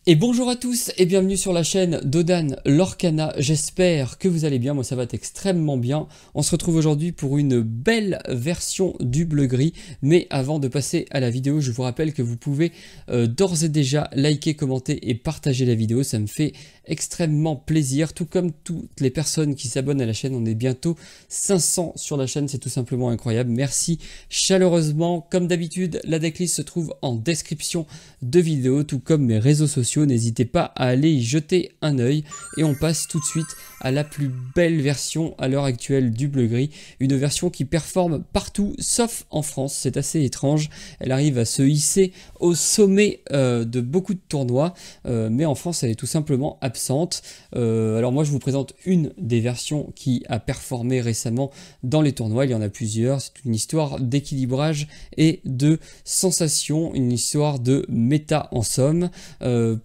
Et bonjour à tous et bienvenue sur la chaîne d'Odan Lorcana, j'espère que vous allez bien, moi ça va extrêmement bien. On se retrouve aujourd'hui pour une belle version du bleu gris, mais avant de passer à la vidéo, je vous rappelle que vous pouvez d'ores et déjà liker, commenter et partager la vidéo, ça me fait extrêmement plaisir, tout comme toutes les personnes qui s'abonnent à la chaîne. On est bientôt 500 sur la chaîne, c'est tout simplement incroyable, merci chaleureusement. Comme d'habitude, la decklist se trouve en description de vidéo, tout comme mes réseaux sociaux. N'hésitez pas à aller y jeter un œil et on passe tout de suite à la plus belle version à l'heure actuelle du bleu gris, une version qui performe partout sauf en France. C'est assez étrange, elle arrive à se hisser au sommet de beaucoup de tournois, mais en France elle est tout simplement absente. Alors moi je vous présente une des versions qui a performé récemment dans les tournois, il y en a plusieurs, c'est une histoire d'équilibrage et de sensation, une histoire de méta en somme.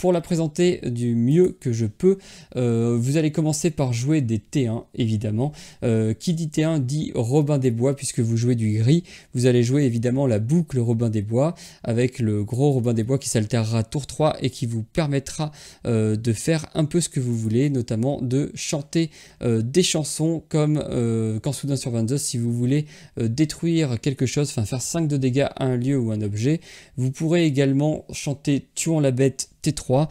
Pour la présenter du mieux que je peux, vous allez commencer par jouer des T1 évidemment. Qui dit T1 dit Robin des Bois, puisque vous jouez du gris. Vous allez jouer évidemment la boucle Robin des Bois avec le gros Robin des Bois qui s'altérera tour 3 et qui vous permettra de faire un peu ce que vous voulez, notamment de chanter des chansons comme quand soudain sur 22, si vous voulez détruire quelque chose, enfin faire 5 de dégâts à un lieu ou un objet. Vous pourrez également chanter Tuons la bête T3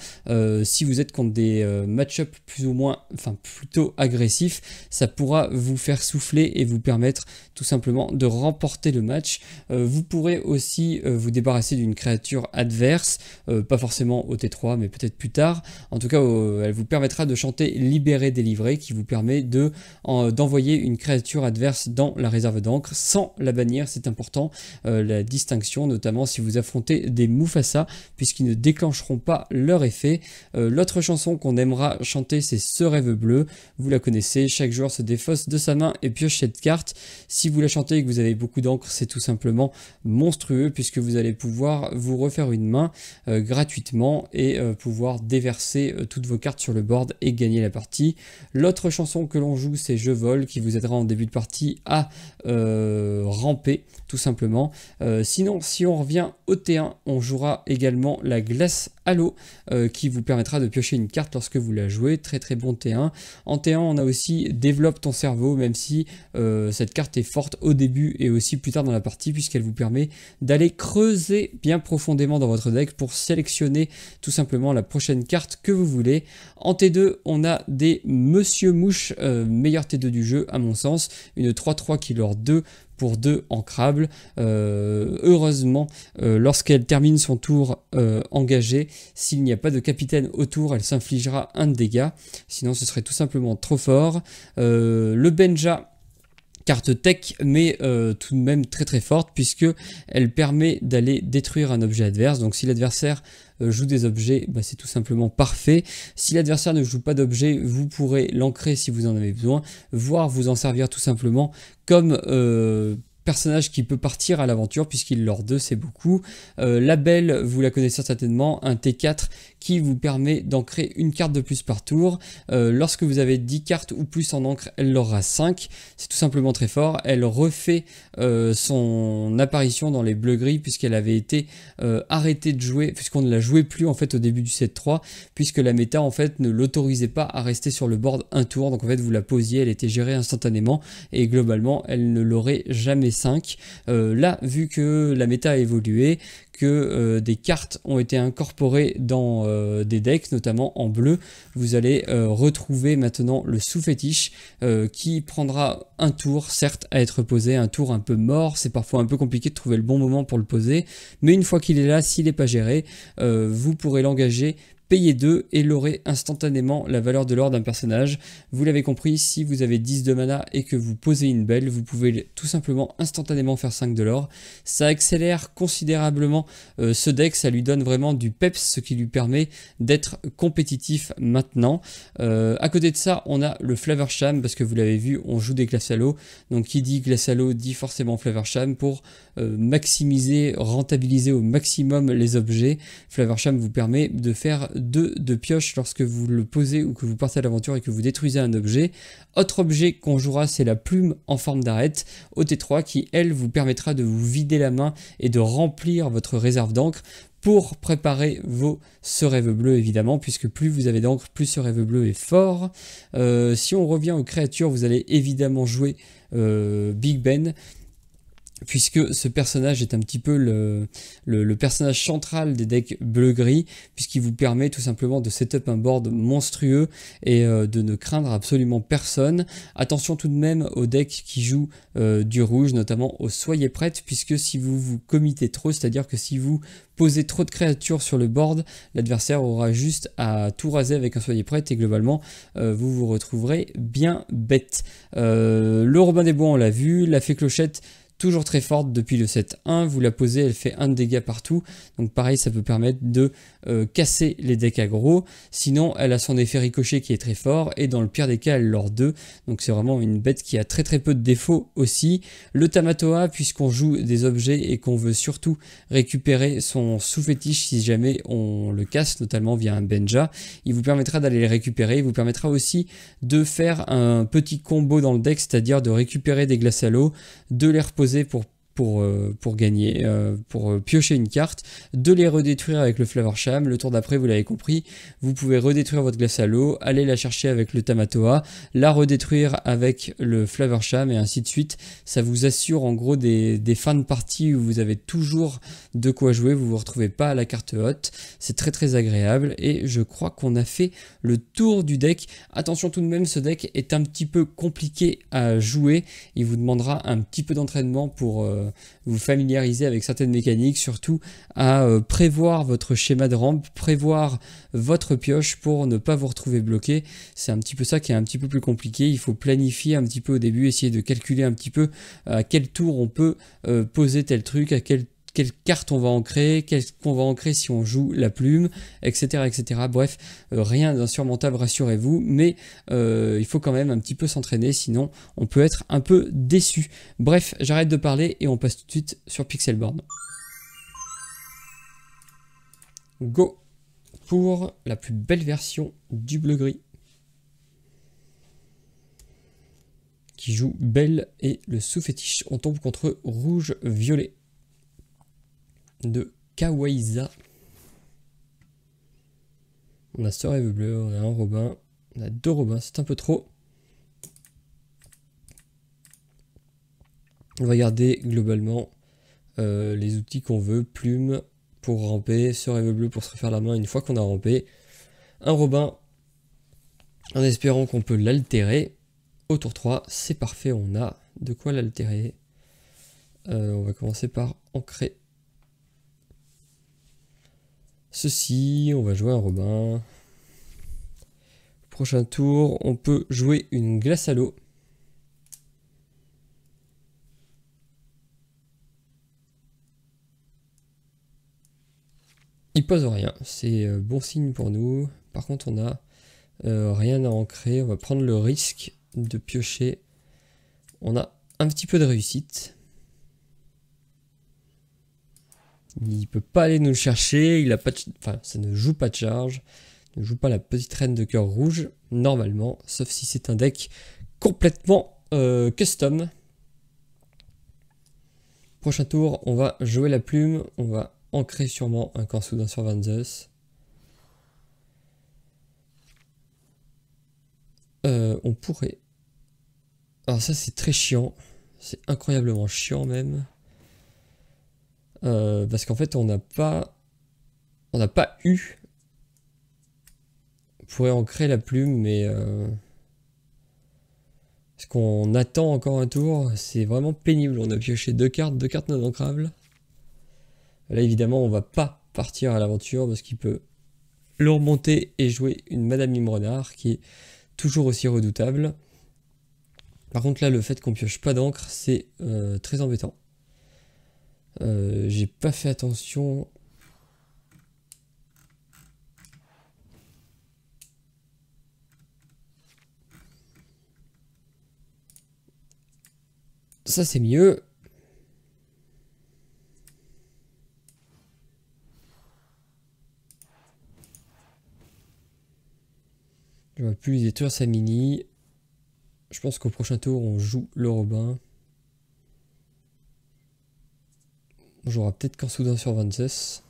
si vous êtes contre des match-up plus ou moins, enfin plutôt agressifs, ça pourra vous faire souffler et vous permettre tout simplement de remporter le match. Vous pourrez aussi vous débarrasser d'une créature adverse, pas forcément au T3 mais peut-être plus tard. En tout cas elle vous permettra de chanter Libérer, délivrer, qui vous permet d'envoyer une créature adverse dans la réserve d'encre sans la bannir. C'est important, la distinction, notamment si vous affrontez des Mufasa, puisqu'ils ne déclencheront pas leur effet. L'autre chanson qu'on aimera chanter, c'est Ce rêve bleu. Vous la connaissez, chaque joueur se défausse de sa main et pioche cette carte. Si vous la chantez et que vous avez beaucoup d'encre, c'est tout simplement monstrueux, puisque vous allez pouvoir vous refaire une main gratuitement et pouvoir déverser toutes vos cartes sur le board et gagner la partie. L'autre chanson que l'on joue, c'est Je vole, qui vous aidera en début de partie à ramper tout simplement. Sinon, si on revient au T1, on jouera également la glace à l'eau qui vous permettra de piocher une carte lorsque vous la jouez. Très très bon T1. En T1, on a aussi Développe ton cerveau, même si cette carte est forte au début et aussi plus tard dans la partie, puisqu'elle vous permet d'aller creuser bien profondément dans votre deck pour sélectionner tout simplement la prochaine carte que vous voulez. En T2, on a des Monsieur Mouche, meilleur T2 du jeu à mon sens, une 3-3 qui leur 2 pour 2 ancrables. Heureusement, lorsqu'elle termine son tour engagé, s'il n'y a pas de capitaine autour, elle s'infligera un de dégâts, sinon ce serait tout simplement trop fort. Le Benja, carte tech, mais tout de même très très forte, puisque elle permet d'aller détruire un objet adverse. Donc si l'adversaire joue des objets, bah, c'est tout simplement parfait. Si l'adversaire ne joue pas d'objet, vous pourrez l'ancrer si vous en avez besoin, voire vous en servir tout simplement comme personnage qui peut partir à l'aventure, puisqu'il leur 2 c'est beaucoup. La Belle, vous la connaissez certainement, un T4 qui vous permet d'ancrer une carte de plus par tour. Lorsque vous avez 10 cartes ou plus en encre, elle aura 5. C'est tout simplement très fort. Elle refait son apparition dans les bleus gris, puisqu'elle avait été arrêtée de jouer, puisqu'on ne la jouait plus en fait au début du set 3, puisque la méta en fait ne l'autorisait pas à rester sur le board un tour. Donc en fait vous la posiez, elle était gérée instantanément et globalement elle ne l'aurait jamais 5. Là, vu que la méta a évolué, que des cartes ont été incorporées dans des decks, notamment en bleu, vous allez retrouver maintenant le sous-fétiche qui prendra un tour, certes, à être posé, un tour un peu mort, c'est parfois un peu compliqué de trouver le bon moment pour le poser, mais une fois qu'il est là, s'il n'est pas géré, vous pourrez l'engager, payez 2 et l'aurez instantanément la valeur de l'or d'un personnage. Vous l'avez compris, si vous avez 10 de mana et que vous posez une belle, vous pouvez tout simplement instantanément faire 5 de l'or. Ça accélère considérablement ce deck, ça lui donne vraiment du peps, ce qui lui permet d'être compétitif maintenant. À côté de ça, on a le Flavorsham, parce que vous l'avez vu, on joue des glaces à l'eau. Donc qui dit glace à l'eau dit forcément Flavorsham pour maximiser, rentabiliser au maximum les objets. Flavorsham vous permet de faire 2 de pioche lorsque vous le posez ou que vous partez à l'aventure et que vous détruisez un objet. Autre objet qu'on jouera, c'est la plume en forme d'arête au T3 qui, elle, vous permettra de vous vider la main et de remplir votre réserve d'encre pour préparer vos ce rêve bleu évidemment, puisque plus vous avez d'encre, plus ce rêve bleu est fort. Si on revient aux créatures, vous allez évidemment jouer Big Ben, puisque ce personnage est un petit peu le personnage central des decks bleu-gris, puisqu'il vous permet tout simplement de setup un board monstrueux et de ne craindre absolument personne. Attention tout de même aux decks qui jouent du rouge, notamment au soyez prête, puisque si vous vous committez trop, c'est-à-dire que si vous posez trop de créatures sur le board, l'adversaire aura juste à tout raser avec un soyez prête et globalement vous vous retrouverez bien bête. Le Robin des Bois on l'a vu, la fée clochette toujours très forte depuis le set 1, vous la posez, elle fait 1 de dégâts partout, donc pareil ça peut permettre de casser les decks aggro. Sinon elle a son effet ricochet qui est très fort, et dans le pire des cas elle lord 2, donc c'est vraiment une bête qui a très peu de défauts aussi. Le Tamatoa, puisqu'on joue des objets et qu'on veut surtout récupérer son sous-fétiche si jamais on le casse, notamment via un Benja, il vous permettra d'aller les récupérer, il vous permettra aussi de faire un petit combo dans le deck, c'est-à-dire de récupérer des glaces à l'eau, de les reposer pour gagner, pour piocher une carte, de les redétruire avec le Flavor Sham. Le tour d'après, vous l'avez compris, vous pouvez redétruire votre glace à l'eau, aller la chercher avec le Tamatoa, la redétruire avec le Flavor Sham et ainsi de suite. Ça vous assure en gros des fins de partie où vous avez toujours de quoi jouer, vous ne vous retrouvez pas à la carte haute. C'est très agréable et je crois qu'on a fait le tour du deck. Attention tout de même, ce deck est un petit peu compliqué à jouer. Il vous demandera un petit peu d'entraînement pour vous familiariser avec certaines mécaniques, surtout à prévoir votre schéma de rampe, prévoir votre pioche pour ne pas vous retrouver bloqué. C'est un petit peu ça qui est un petit peu plus compliqué. Il faut planifier un petit peu au début, essayer de calculer un petit peu à quel tour on peut poser tel truc, à quelle carte on va ancrer, qu'est-ce qu'on va ancrer si on joue la plume, etc. Bref, rien d'insurmontable, rassurez-vous, mais il faut quand même un petit peu s'entraîner, sinon on peut être un peu déçu. Bref, j'arrête de parler et on passe tout de suite sur Pixelborn. Go pour la plus belle version du bleu-gris, qui joue Belle et le sous-fétiche. On tombe contre rouge-violet de Kawaisa. On a ce rêve bleu, on a un Robin, on a 2 Robins, c'est un peu trop. On va garder globalement les outils qu'on veut, plume pour ramper, ce rêve bleu pour se refaire la main une fois qu'on a rampé, un Robin en espérant qu'on peut l'altérer. Au tour 3, c'est parfait, on a de quoi l'altérer. On va commencer par ancrer ceci, on va jouer un Robin. Prochain tour, on peut jouer une glace à l'eau. Il pose rien, c'est bon signe pour nous. Par contre, on a rien à ancrer. On va prendre le risque de piocher. On a un petit peu de réussite. Il peut pas aller nous le chercher, il a pas de... enfin, ça ne joue pas de charge, ne joue pas la petite reine de cœur rouge, normalement, sauf si c'est un deck complètement custom. Prochain tour, on va jouer la plume, on va ancrer sûrement un camp soudain sur Vanzeus. On pourrait... Alors ça c'est très chiant, c'est incroyablement chiant même. Parce qu'en fait on n'a pas eu. On pourrait ancrer la plume, mais parce qu'on attend encore un tour, c'est vraiment pénible. On a pioché 2 cartes non ancrables. Là évidemment on va pas partir à l'aventure parce qu'il peut le remonter et jouer une Madame Mime Renard qui est toujours aussi redoutable. Par contre là le fait qu'on pioche pas d'encre c'est très embêtant. J'ai pas fait attention. Ça c'est mieux. Je vais plus lui détruire sa mini. Je pense qu'au prochain tour on joue le Robin. On jouera peut-être qu'en soudain sur Vances.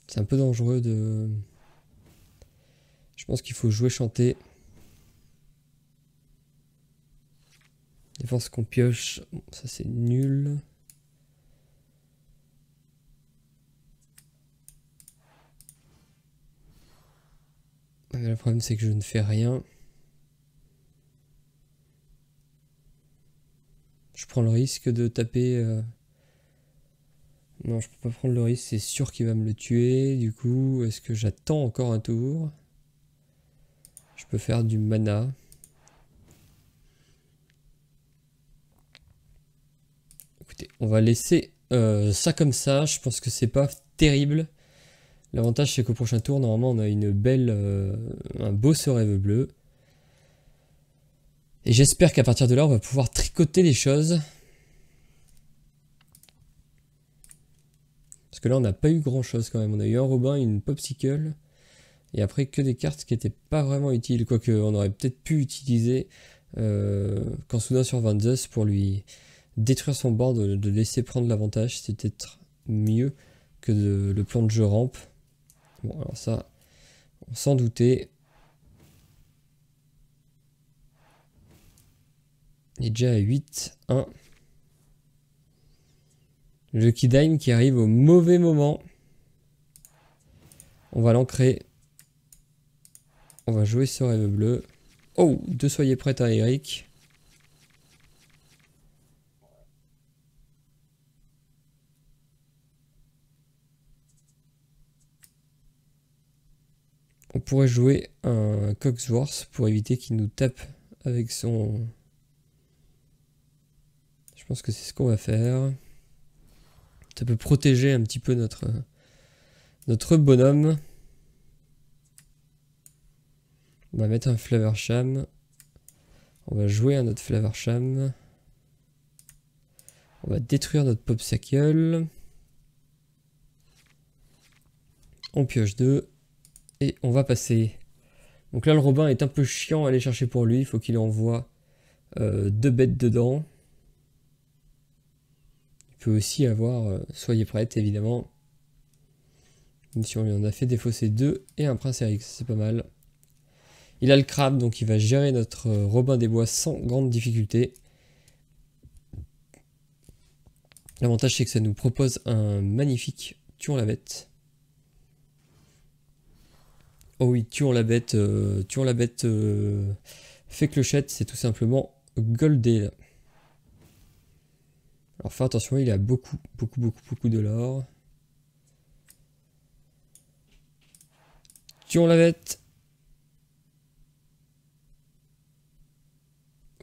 C'est un peu dangereux de... Je pense qu'il faut jouer chanter. Défense qu'on pioche, ça c'est nul. Le problème c'est que je ne fais rien. Je prends le risque de taper... Non, je peux pas prendre le risque, c'est sûr qu'il va me le tuer. Du coup, est-ce que j'attends encore un tour? Je peux faire du mana. Écoutez, on va laisser ça comme ça. Je pense que c'est pas terrible. L'avantage c'est qu'au prochain tour, normalement, on a une belle, un beau ce rêve bleu. Et j'espère qu'à partir de là, on va pouvoir tricoter les choses. Parce que là, on n'a pas eu grand chose quand même. On a eu un Robin, une Popsicle. Et après, que des cartes qui n'étaient pas vraiment utiles. Quoique, on aurait peut-être pu utiliser quand soudain sur Vances pour lui détruire son board, de laisser prendre l'avantage. C'est peut-être mieux que le plan de jeu rampe. Bon, alors ça, on s'en doutait. Il est déjà à 8-1. Le Kidime qui arrive au mauvais moment. On va l'ancrer. On va jouer ce rêve bleu. Oh, deux soyez prêts à Eric. On pourrait jouer un Cogsworth pour éviter qu'il nous tape avec son... Je pense que c'est ce qu'on va faire. Ça peut protéger un petit peu notre bonhomme. On va mettre un Flaversham. On va jouer un autre Flaversham. On va détruire notre Popsicle. On pioche 2. Et on va passer. Donc là, le Robin est un peu chiant à aller chercher pour lui. Il faut qu'il envoie 2 bêtes dedans. Il peut aussi avoir, soyez prêts évidemment. Même si on lui en a fait défausser 2 et un Prince Eric, c'est pas mal. Il a le crabe, donc il va gérer notre Robin des Bois sans grande difficulté. L'avantage c'est que ça nous propose un magnifique tuons la bête. Oh oui, tuons la bête, fait clochette, c'est tout simplement goldé là. Alors fais attention, il a beaucoup de l'or. Tuons la bête.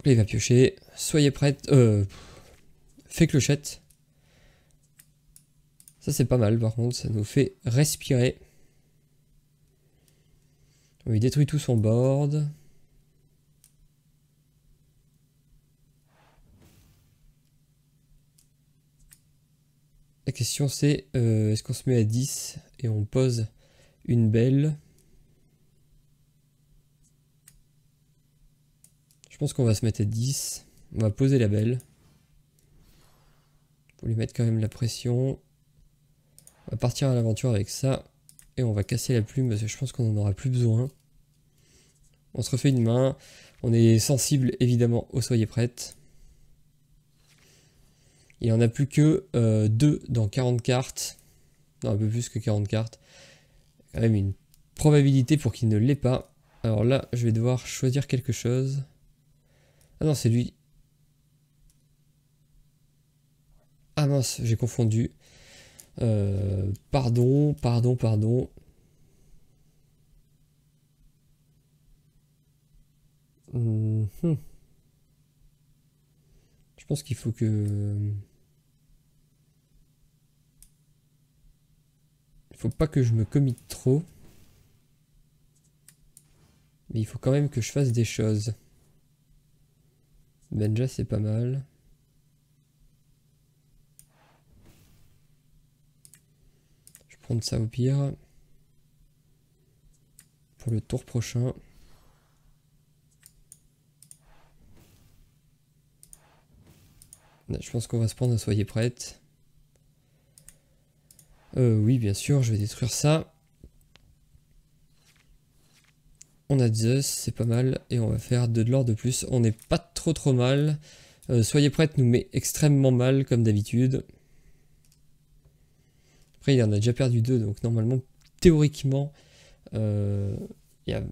Là, il va piocher. Soyez prêtes. Fait clochette. Ça c'est pas mal par contre, ça nous fait respirer. On lui détruit tout son board. La question c'est, est-ce qu'on se met à 10 et on pose une belle? Je pense qu'on va se mettre à 10. On va poser la belle. Pour lui mettre quand même la pression. On va partir à l'aventure avec ça. Et on va casser la plume parce que je pense qu'on n'en aura plus besoin. On se refait une main. On est sensible évidemment au soyez prêtes. Il n'y en a plus que 2 dans 40 cartes. Non, un peu plus que 40 cartes. Quand même une probabilité pour qu'il ne l'ait pas. Alors là, je vais devoir choisir quelque chose. Ah non, c'est lui. Ah mince, j'ai confondu. Pardon. Je pense qu'il faut que... Il faut pas que je me commit trop. Mais il faut quand même que je fasse des choses. Benja, c'est pas mal. Je vais prendre ça au pire. pour le tour prochain. Je pense qu'on va se prendre un soyez prête. Oui, bien sûr, je vais détruire ça. On a Zeus, c'est pas mal. Et on va faire 2 de l'or de plus. On n'est pas trop mal. Soyez prête nous met extrêmement mal, comme d'habitude. Après, il en a déjà perdu 2, donc normalement, théoriquement, il y a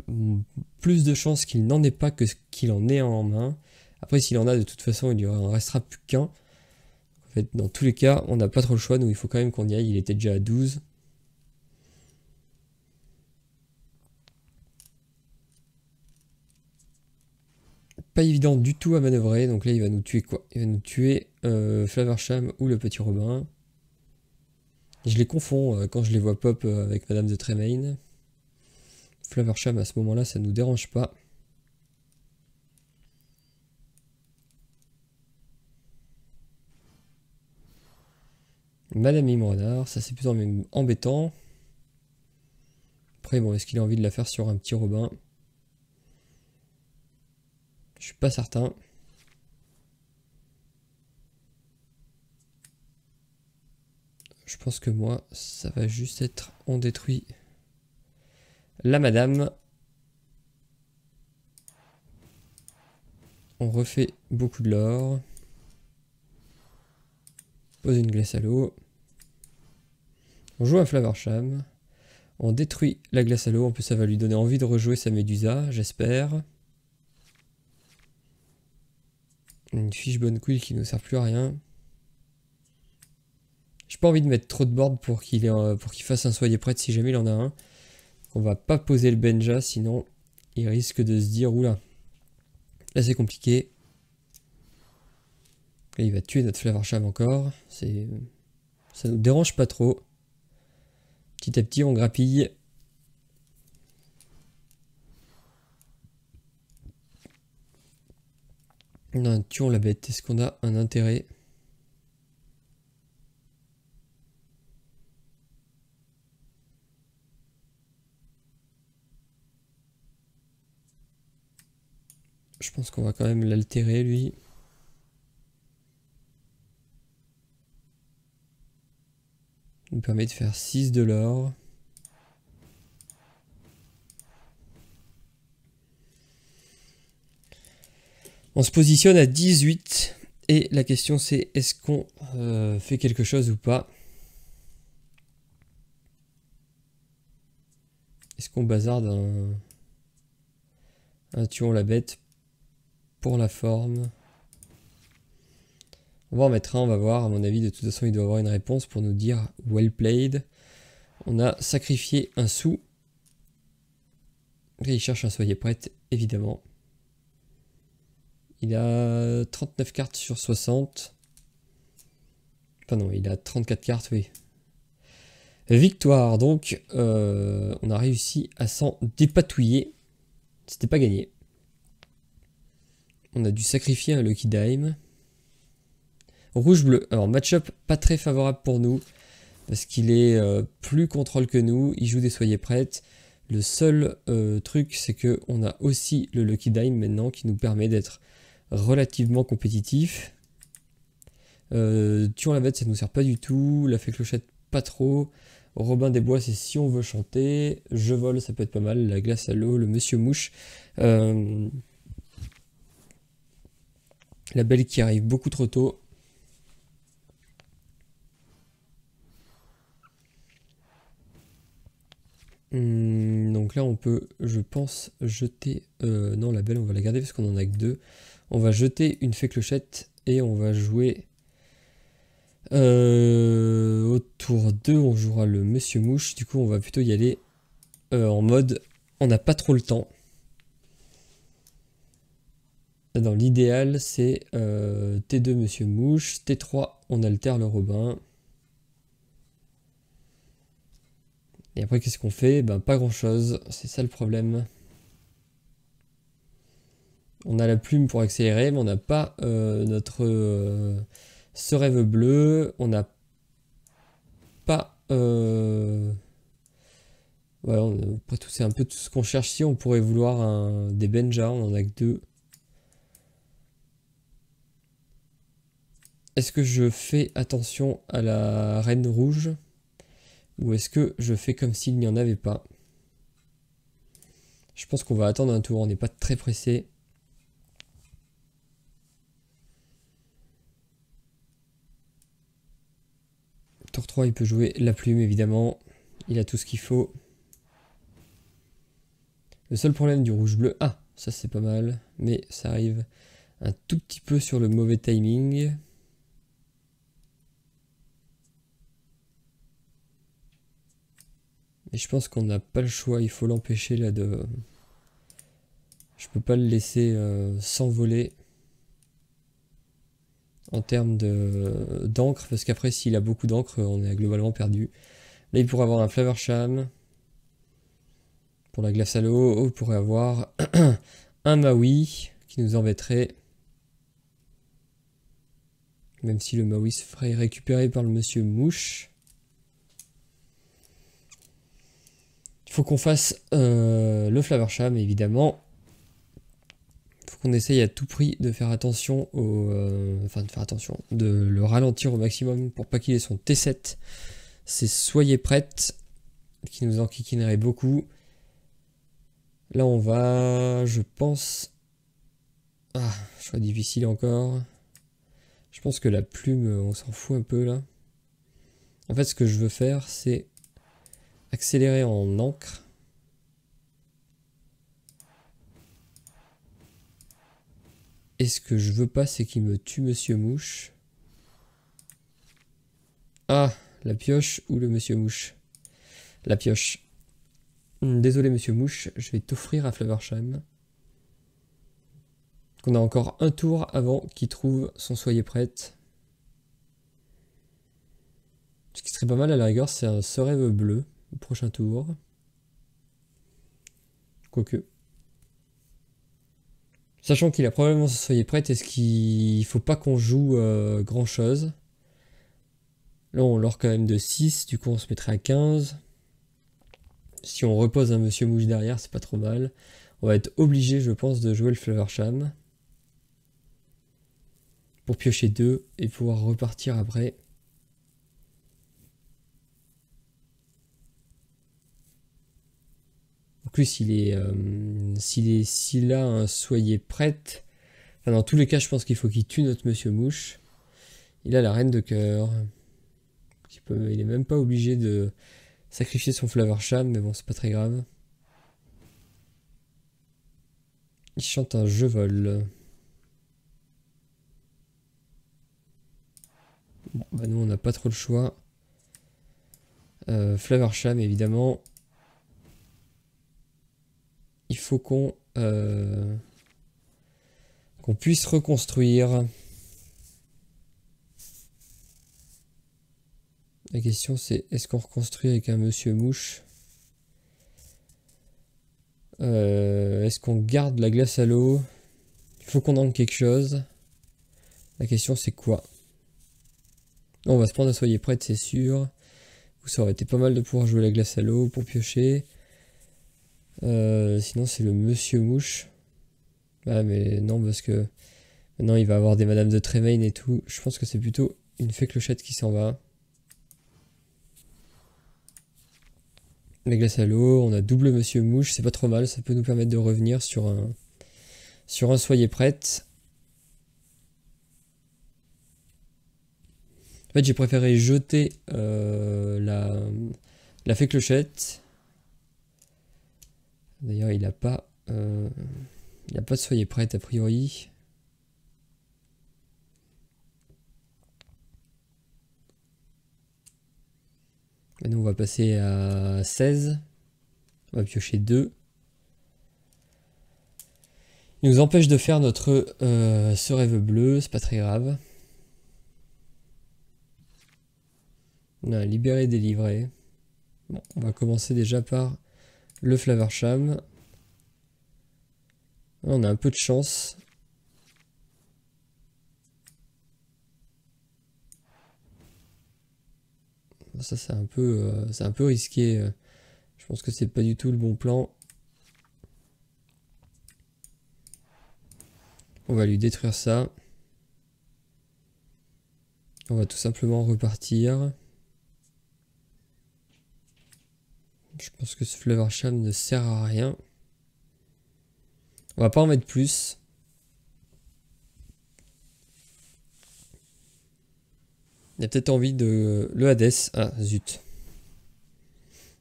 plus de chances qu'il n'en ait pas que qu'il en ait en main. Après, s'il en a, de toute façon, il en restera plus qu'un. En fait, dans tous les cas, on n'a pas trop le choix, nous, il faut quand même qu'on y aille. Il était déjà à 12. Pas évident du tout à manœuvrer, donc là, il va nous tuer quoi? Il va nous tuer Flaversham ou le petit Robin. Je les confonds quand je les vois pop avec Madame de Tremaine. Flaversham, à ce moment-là, ça nous dérange pas. Madame Imrenard, ça c'est plus embêtant. Après, bon, est-ce qu'il a envie de la faire sur un petit Robin? Je suis pas certain. Je pense que moi, ça va juste être... On détruit la madame. On refait beaucoup de l'or. Pose une glace à l'eau. On joue un Flaversham. On détruit la glace à l'eau. En plus, ça va lui donner envie de rejouer sa Médusa, j'espère. Une fiche bonne couille qui ne nous sert plus à rien. J'ai pas envie de mettre trop de board pour qu'il fasse un soyez prête si jamais il en a un. On va pas poser le Benja, sinon il risque de se dire oula. Là c'est compliqué. Là, il va tuer notre Flaversham encore. Ça nous dérange pas trop. Petit à petit on grappille. Non, tuons la bête. Est-ce qu'on a un intérêt ? Je pense qu'on va quand même l'altérer, lui. Ça nous permet de faire 6 de l'or. On se positionne à 18. Et la question c'est, est-ce qu'on fait quelque chose ou pas? Est-ce qu'on bazarde un tuons la bête pour la forme? On va en mettre un, on va voir. À mon avis, de toute façon, il doit avoir une réponse pour nous dire well played. On a sacrifié un sou. Là, il cherche un soyez prête, évidemment. Il a 39 cartes sur 60. Enfin non, il a 34 cartes, oui. Victoire, donc on a réussi à s'en dépatouiller. C'était pas gagné. On a dû sacrifier un Lucky Dime. Rouge-bleu. Alors match-up pas très favorable pour nous. Parce qu'il est plus contrôle que nous. Il joue des soyez prêtes. Le seul truc, c'est qu'on a aussi le Lucky Dime maintenant qui nous permet d'être relativement compétitif. Tuons la bête, ça nous sert pas du tout. La fée clochette, pas trop. Robin des Bois, c'est si on veut chanter. Je vole, ça peut être pas mal. La glace à l'eau, le monsieur mouche. La belle qui arrive beaucoup trop tôt. Donc là, on peut, je pense, jeter... non, la belle, on va la garder parce qu'on en a que 2. On va jeter une fée clochette et on va jouer... au tour 2, on jouera le monsieur mouche. Du coup, on va plutôt y aller en mode on n'a pas trop le temps. Dans l'idéal, c'est T2 monsieur mouche, T3 on altère le Robin. Et après, qu'est-ce qu'on fait? Ben, pas grand chose, c'est ça le problème. On a la plume pour accélérer, mais on n'a pas notre ce rêve bleu. On n'a pas... Ouais, Ouais, après tout, c'est un peu tout ce qu'on cherche ici. On pourrait vouloir des Benja, on en a que 2. Est-ce que je fais attention à la reine rouge? Ou est-ce que je fais comme s'il n'y en avait pas? Je pense qu'on va attendre un tour, on n'est pas très pressé. Tour 3, il peut jouer la plume, évidemment. Il a tout ce qu'il faut. Le seul problème du rouge-bleu... Ah, ça c'est pas mal. Mais ça arrive un tout petit peu sur le mauvais timing. Et je pense qu'on n'a pas le choix. Il faut l'empêcher là de... Je peux pas le laisser s'envoler. En termes d'encre. Parce qu'après, s'il a beaucoup d'encre, on est globalement perdu. Là, il pourrait avoir un Flavorsham. Pour la glace à l'eau, on pourrait avoir un Maui qui nous embêterait. Même si le Maui se ferait récupérer par le monsieur Mouche. Il faut qu'on fasse le Flavorsham, évidemment. Il faut qu'on essaye à tout prix de faire attention au... enfin, de faire attention, de le ralentir au maximum pour pas qu'il ait son T7. C'est soyez prête, qui nous enquiquinerait beaucoup. Là, on va, je pense... Ah, choix difficile encore. Je pense que la plume, on s'en fout un peu, là. En fait, ce que je veux faire, c'est accélérer en encre. Et ce que je veux pas, c'est qu'il me tue Monsieur Mouche. Ah, la pioche ou le Monsieur Mouche? La pioche. Désolé Monsieur Mouche, je vais t'offrir un Flavorsham. On a encore un tour avant qu'il trouve son soyez prête. Ce qui serait pas mal à la rigueur, c'est un ce rêve bleu au prochain tour. Quoique. Sachant qu'il a probablement son soyez prête, est-ce qu'il faut pas qu'on joue grand chose? Là on l'or quand même de 6, du coup on se mettrait à 15. Si on repose un Monsieur Mouche derrière, c'est pas trop mal. On va être obligé, je pense, de jouer le Flavorsham. Pour piocher 2 et pouvoir repartir après. En plus, s'il a un soyez prête, enfin, dans tous les cas, je pense qu'il faut qu'il tue notre Monsieur Mouche. Il a la reine de cœur. Il est même pas obligé de sacrifier son Flavorsham, mais bon, c'est pas très grave. Il chante un je vole. Bon, bah nous, on n'a pas trop le choix. Flavorsham, évidemment. Il faut qu'on puisse reconstruire. La question c'est, est-ce qu'on reconstruit avec un Monsieur Mouche? Est-ce qu'on garde la glace à l'eau? Il faut qu'on ait quelque chose. La question c'est quoi? On va se prendre un soyez prête, c'est sûr. Ça aurait été pas mal de pouvoir jouer la glace à l'eau pour piocher. Sinon c'est le Monsieur Mouche. Ah mais non, parce que maintenant il va avoir des Madame de Tremaine et tout. Je pense que c'est plutôt une fée clochette qui s'en va. La glace à l'eau, on a double Monsieur Mouche, c'est pas trop mal, ça peut nous permettre de revenir sur un soyez prête. En fait, j'ai préféré jeter la fée clochette. D'ailleurs, il a pas de soyez prête a priori. Maintenant, on va passer à 16. On va piocher 2. Il nous empêche de faire notre ce rêve bleu, c'est pas très grave. On a libéré, délivré. Bon, on va commencer déjà par le Flavorsham. On a un peu de chance. Ça c'est un peu risqué Je pense que c'est pas du tout le bon plan. On va lui détruire ça. On va tout simplement repartir. Je pense que ce Flavorsham ne sert à rien. On va pas en mettre plus. Il y a peut-être envie de... Le Hades. Ah, zut.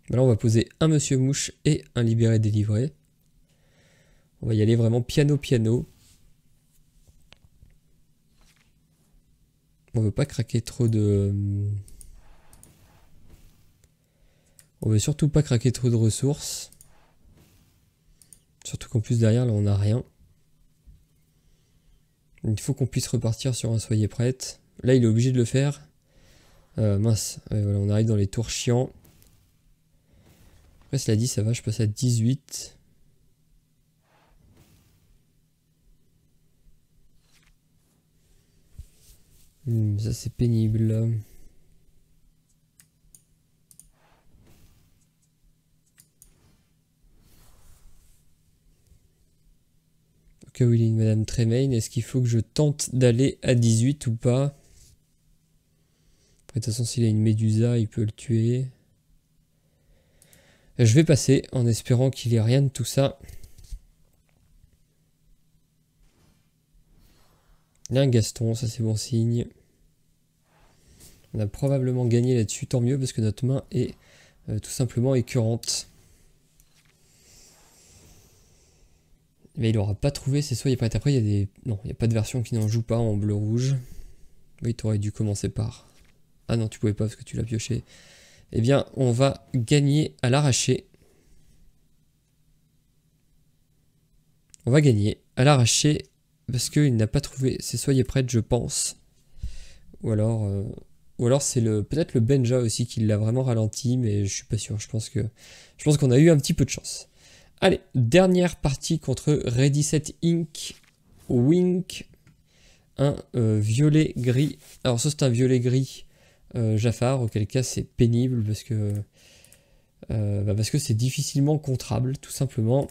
Là, on va poser un Monsieur Mouche et un Libéré Délivré. On va y aller vraiment piano. On veut pas craquer trop de... On veut surtout pas craquer trop de ressources. Surtout qu'en plus derrière, là, on n'a rien. Il faut qu'on puisse repartir sur un soyez prête. Là, il est obligé de le faire. Mince, ouais, voilà, on arrive dans les tours chiants. Après, cela dit, ça va, je passe à 18. Ça, c'est pénible. Ok, oui, il y a une Madame Tremaine. Est-ce qu'il faut que je tente d'aller à 18 ou pas? Après, de toute façon, s'il a une Médusa, il peut le tuer. Je vais passer en espérant qu'il n'y ait rien de tout ça. Il y a un Gaston, ça c'est bon signe. On a probablement gagné là-dessus, tant mieux parce que notre main est tout simplement écœurante. Mais il n'aura pas trouvé ses soins prêts. Après, il y a des... Non, il n'y a pas de version qui n'en joue pas en bleu-rouge. Oui, tu aurais dû commencer par... Ah non, tu pouvais pas parce que tu l'as pioché. Eh bien, on va gagner à l'arraché. On va gagner à l'arraché parce qu'il n'a pas trouvé ses soyez prêtes, je pense. Ou alors c'est peut-être le Benja aussi qui l'a vraiment ralenti, mais je suis pas sûr. Je pense qu'on a eu un petit peu de chance. Allez, dernière partie contre Ready Set Inc. Wink. Un violet gris. Alors ça c'est un violet gris Jafar, auquel cas c'est pénible parce que c'est difficilement contrable, tout simplement.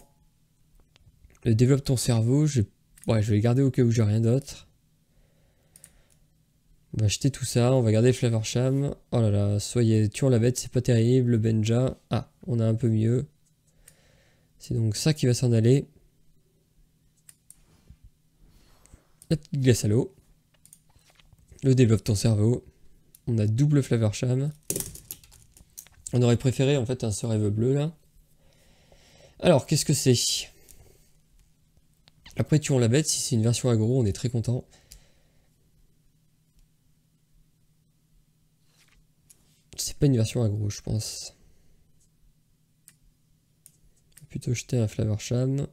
Développe ton cerveau. Je vais le garder au cas où j'ai rien d'autre. On va acheter tout ça, on va garder le Flavorsham. Oh là là, tuons la bête, c'est pas terrible. Le Benja, ah, on a un peu mieux. C'est donc ça qui va s'en aller. La petite glace à l'eau. Le développe ton cerveau. On a double Flavorsham. On aurait préféré en fait un ce rêve bleu là. Alors, qu'est-ce que c'est? Après, tuons la bête, si c'est une version aggro, on est très content. C'est pas une version aggro, je pense. Plutôt jeter un Flavorsham.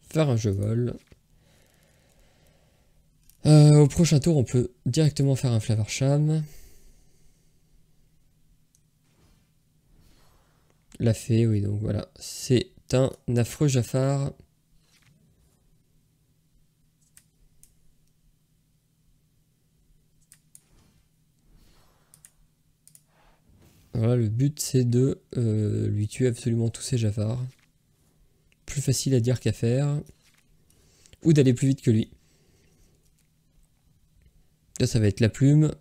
Faire un jeu vol. Au prochain tour, on peut directement faire un Flavorsham. L'a fait, oui, donc voilà. C'est un affreux Jafar. Voilà, le but c'est de lui tuer absolument tous ses Jafars. Plus facile à dire qu'à faire. Ou d'aller plus vite que lui. Là, ça va être la plume.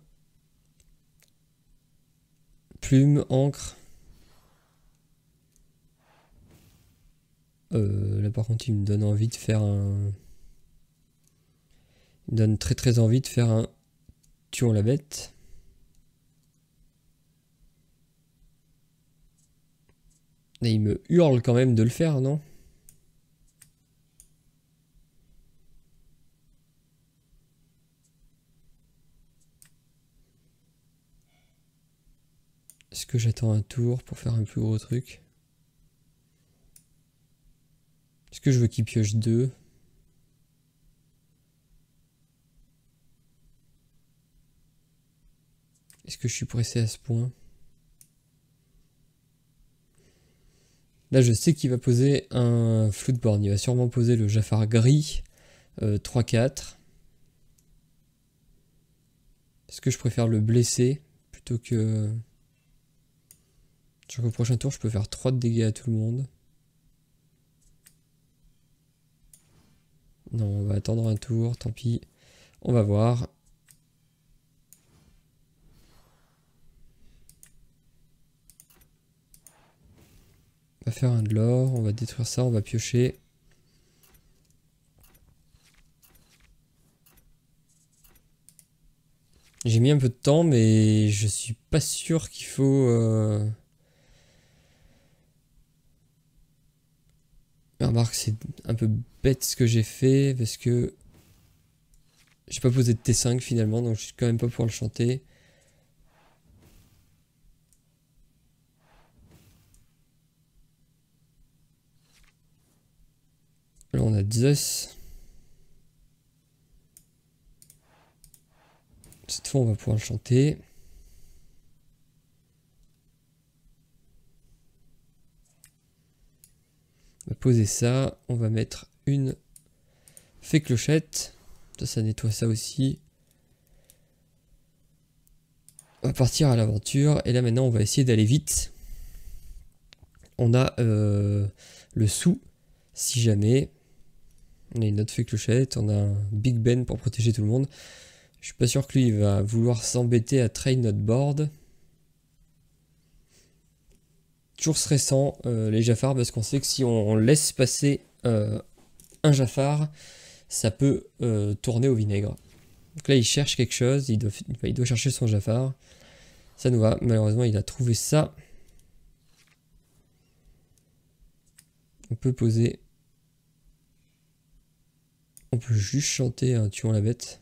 Plume, encre. Là, par contre, il me donne envie de faire un... Il me donne très envie de faire un... Tuons la bête. Et il me hurle quand même de le faire, non? Est-ce que j'attends un tour pour faire un plus gros truc? Est-ce que je veux qu'il pioche 2? Est-ce que je suis pressé à ce point? Là, je sais qu'il va poser un Floodborn. Il va sûrement poser le Jafar gris 3-4. Est-ce que je préfère le blesser plutôt que... Je crois qu'au prochain tour, je peux faire 3 de dégâts à tout le monde. Non, on va attendre un tour, tant pis. On va voir. On va faire un de l'or, on va détruire ça, on va piocher. J'ai mis un peu de temps, mais je suis pas sûr qu'il faut... Remarque, c'est un peu bête ce que j'ai fait, parce que... J'ai pas posé de T5 finalement, donc je suis quand même pas pouvoir le chanter. Là on a Zeus. Cette fois on va pouvoir le chanter. On va poser ça, on va mettre une fée clochette. Ça nettoie ça aussi. On va partir à l'aventure. Et là maintenant on va essayer d'aller vite. On a le sou, si jamais. On a une autre fée clochette. On a un Big Ben pour protéger tout le monde. Je suis pas sûr que lui il va vouloir s'embêter à train notre board. Toujours stressant les Jaffars, parce qu'on sait que si on laisse passer un Jaffar, ça peut tourner au vinaigre. Donc là il cherche quelque chose, il doit chercher son Jaffar. Ça nous va, malheureusement il a trouvé ça. On peut poser... On peut juste chanter un tuant la bête.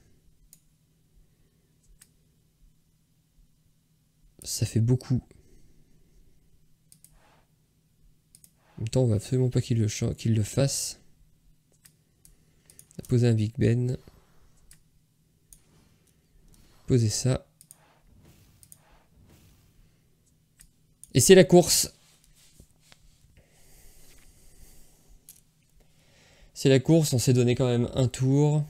Ça fait beaucoup. En même temps, on va absolument pas qu'il le fasse. On va poser un Big Ben. Poser ça. Et c'est la course. C'est la course, on s'est donné quand même un tour.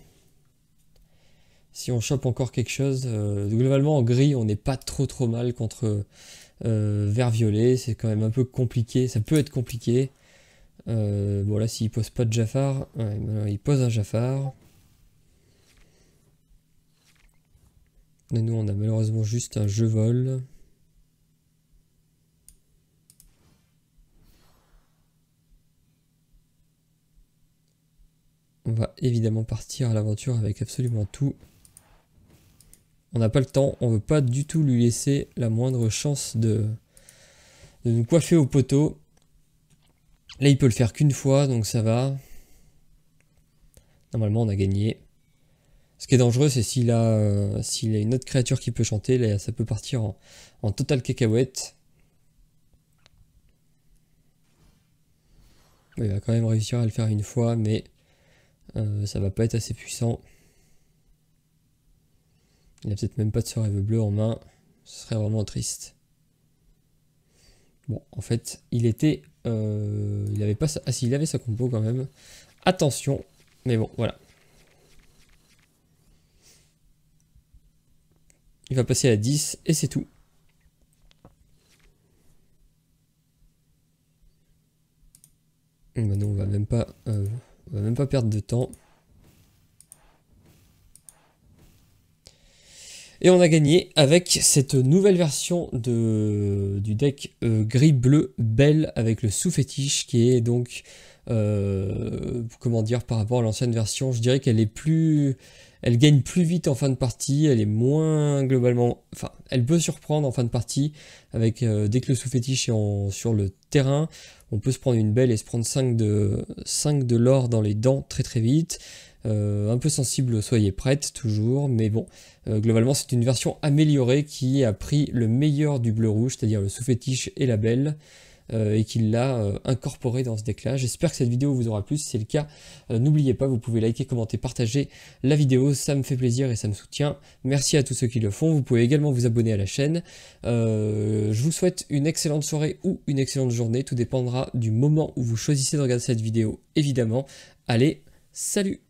Si on chope encore quelque chose, globalement en gris on n'est pas trop mal contre vert violet, c'est quand même un peu compliqué, ça peut être compliqué. Bon là s'il pose pas de Jaffar, ouais, il pose un Jaffar. Et nous on a malheureusement juste un jeu vol. On va évidemment partir à l'aventure avec absolument tout. On n'a pas le temps, on veut pas du tout lui laisser la moindre chance de nous coiffer au poteau. Là il peut le faire qu'une fois, donc ça va. Normalement on a gagné. Ce qui est dangereux, c'est s'il a une autre créature qui peut chanter, là ça peut partir en totale cacahuète. Il va quand même réussir à le faire une fois, mais ça va pas être assez puissant. Il a peut-être même pas de ce rêve bleu en main. Ce serait vraiment triste. Bon, en fait, il était... il avait pas sa... Ah si, il avait sa compo quand même. Attention. Mais bon, voilà. Il va passer à 10 et c'est tout. Maintenant, on va même pas perdre de temps. Et on a gagné avec cette nouvelle version du deck gris-bleu belle avec le sous-fétiche qui est donc, comment dire, par rapport à l'ancienne version, je dirais qu'elle est plus... Elle gagne plus vite en fin de partie, elle est moins globalement... Enfin, elle peut surprendre en fin de partie, avec dès que le sous-fétiche est sur le terrain, on peut se prendre une belle et se prendre 5 de l'or dans les dents très vite. Un peu sensible, soyez prête toujours, mais bon, globalement c'est une version améliorée qui a pris le meilleur du bleu-rouge, c'est-à-dire le sous-fétiche et la belle, et qui l'a incorporé dans ce deck-là. J'espère que cette vidéo vous aura plu, si c'est le cas, n'oubliez pas, vous pouvez liker, commenter, partager la vidéo, ça me fait plaisir et ça me soutient. Merci à tous ceux qui le font, vous pouvez également vous abonner à la chaîne. Je vous souhaite une excellente soirée ou une excellente journée, tout dépendra du moment où vous choisissez de regarder cette vidéo, évidemment. Allez, salut!